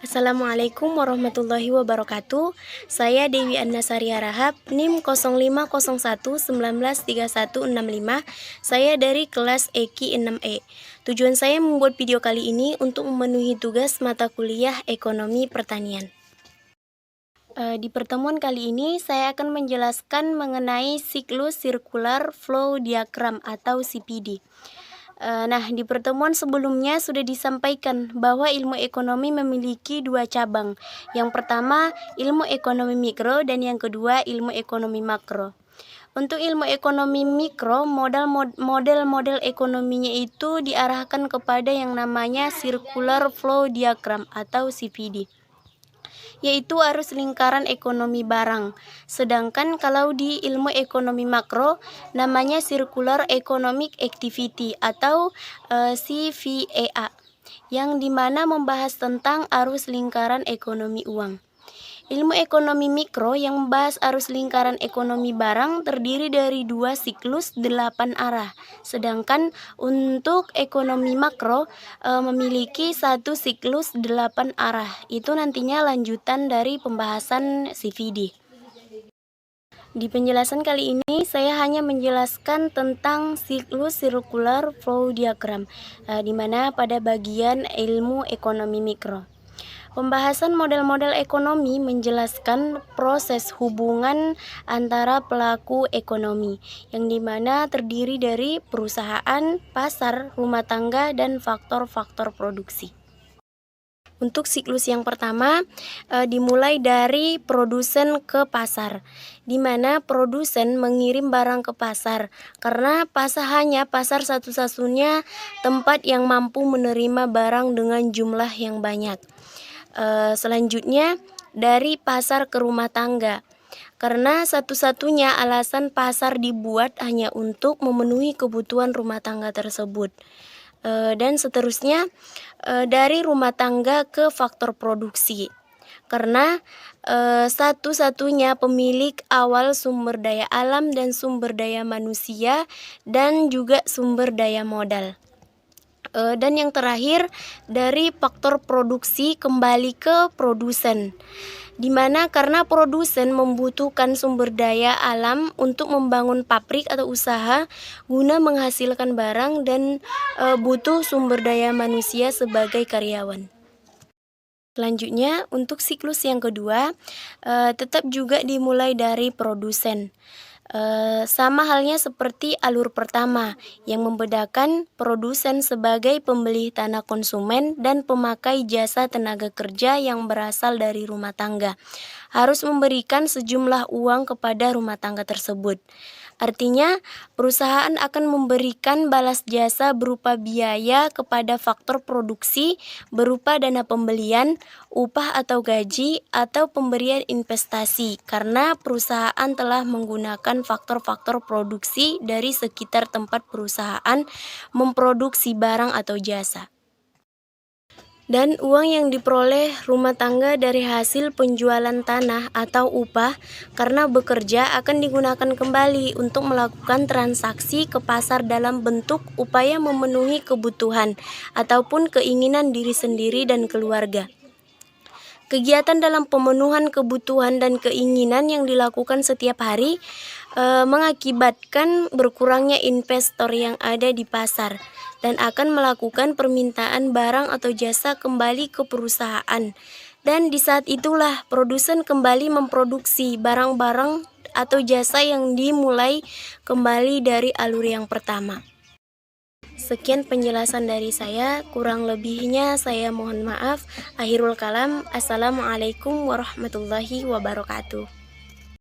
Assalamualaikum warahmatullahi wabarakatuh. Saya Dewi Annasari Harahap, NIM 0501193165. Saya dari kelas EKI 6E. Tujuan saya membuat video kali ini untuk memenuhi tugas mata kuliah Ekonomi Pertanian. Di pertemuan kali ini saya akan menjelaskan mengenai siklus circular flow diagram atau CPD. Nah, di pertemuan sebelumnya sudah disampaikan bahwa ilmu ekonomi memiliki dua cabang. Yang pertama, ilmu ekonomi mikro, dan yang kedua, ilmu ekonomi makro. Untuk ilmu ekonomi mikro, model-model ekonominya itu diarahkan kepada yang namanya circular flow diagram atau CPD, yaitu arus lingkaran ekonomi barang. Sedangkan kalau di ilmu ekonomi makro namanya Circular Economic Activity atau CVEA, yang dimana membahas tentang arus lingkaran ekonomi uang. Ilmu ekonomi mikro yang membahas arus lingkaran ekonomi barang terdiri dari dua siklus 8 arah. Sedangkan untuk ekonomi makro memiliki satu siklus 8 arah. Itu nantinya lanjutan dari pembahasan CVD. Di penjelasan kali ini saya hanya menjelaskan tentang siklus circular flow diagram, di mana pada bagian ilmu ekonomi mikro. Pembahasan model-model ekonomi menjelaskan proses hubungan antara pelaku ekonomi, yang dimana terdiri dari perusahaan, pasar, rumah tangga, dan faktor-faktor produksi. Untuk siklus yang pertama dimulai dari produsen ke pasar, di mana produsen mengirim barang ke pasar karena hanya pasar satu-satunya tempat yang mampu menerima barang dengan jumlah yang banyak. Selanjutnya dari pasar ke rumah tangga, karena satu-satunya alasan pasar dibuat hanya untuk memenuhi kebutuhan rumah tangga tersebut. Dan seterusnya dari rumah tangga ke faktor produksi, karena satu-satunya pemilik awal sumber daya alam dan sumber daya manusia dan juga sumber daya modal. Dan yang terakhir dari faktor produksi kembali ke produsen, di mana karena produsen membutuhkan sumber daya alam untuk membangun pabrik atau usaha guna menghasilkan barang dan butuh sumber daya manusia sebagai karyawan. Selanjutnya untuk siklus yang kedua tetap juga dimulai dari produsen. Sama halnya seperti alur pertama yang membedakan produsen sebagai pembeli tanah konsumen dan pemakai jasa tenaga kerja yang berasal dari rumah tangga harus memberikan sejumlah uang kepada rumah tangga tersebut. Artinya, perusahaan akan memberikan balas jasa berupa biaya kepada faktor produksi berupa dana pembelian, upah atau gaji, atau pemberian investasi karena perusahaan telah menggunakan faktor-faktor produksi dari sekitar tempat perusahaan memproduksi barang atau jasa. Dan uang yang diperoleh rumah tangga dari hasil penjualan tanah atau upah karena bekerja akan digunakan kembali untuk melakukan transaksi ke pasar dalam bentuk upaya memenuhi kebutuhan ataupun keinginan diri sendiri dan keluarga. Kegiatan dalam pemenuhan kebutuhan dan keinginan yang dilakukan setiap hari mengakibatkan berkurangnya investor yang ada di pasar dan akan melakukan permintaan barang atau jasa kembali ke perusahaan. Dan di saat itulah produsen kembali memproduksi barang-barang atau jasa yang dimulai kembali dari alur yang pertama. Sekian penjelasan dari saya, kurang lebihnya saya mohon maaf. Akhirul kalam, Assalamualaikum warahmatullahi wabarakatuh.